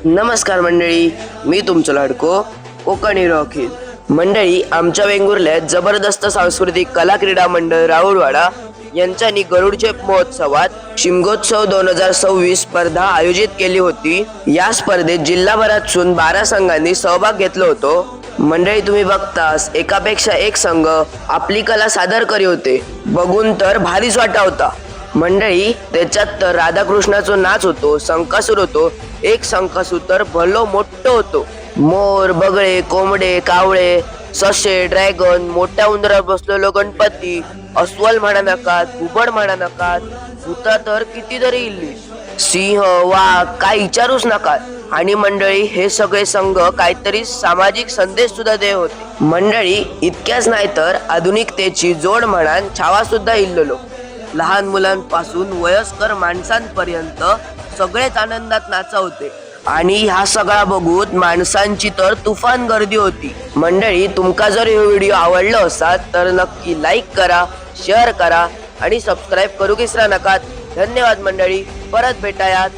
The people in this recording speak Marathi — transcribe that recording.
नमस्कार मंडळी, मी तुमचं लाडको कोकणी रॉकी मंडळी. आमच्या वेंगुर्ल्यात जबरदस्त सांस्कृतिक कला क्रीडा मंडळ राहुलवाडा यांच्यानी गरुडचेप महोत्सवात शिमगोत्सव 2026 स्पर्धा आयोजित केली होती. या स्पर्धेत जिल्हाभरातून 12 संघांनी सहभाग घेतला होतो. मंडळी, तुम्ही बघतास एकापेक्षा एक संघ आपली कला सादर करी होते. बघून तर भारीच वाटा होता मंडळी. त्याच्यात तर राधाकृष्णाचा नाच होतो, शंकासूर होतो. एक शंकासूर तर भलो मोठं होतो. मोर, बगळे, कोंबडे, कावळे, ससे, ड्रॅगन, मोठ्या उंदरावर बसलेलो गणपती, अस्वल म्हणा नकात, घुबड म्हणा नकात, भूता तर कितीतरी इल्ली, सिंह, वाघ काय विचारूच नका. आणि मंडळी, हे सगळे संघ काहीतरी सामाजिक संदेश सुद्धा देत होते. मंडळी, इतक्याच नाही तर आधुनिकतेची जोड म्हणान छावा सुद्धा इल्ललो. लहान मुलांपासून वयस्कर माणसांपर्यंत सगळेच आनंदात नाचा होते. आणि हा सगळा बघून माणसांची तर तुफान गर्दी होती. मंडळी, तुमका जर हे व्हिडिओ आवडला असाल तर नक्की लाईक करा, शेअर करा आणि सबस्क्राईब करू विसरा नका. धन्यवाद मंडळी, परत भेटायात.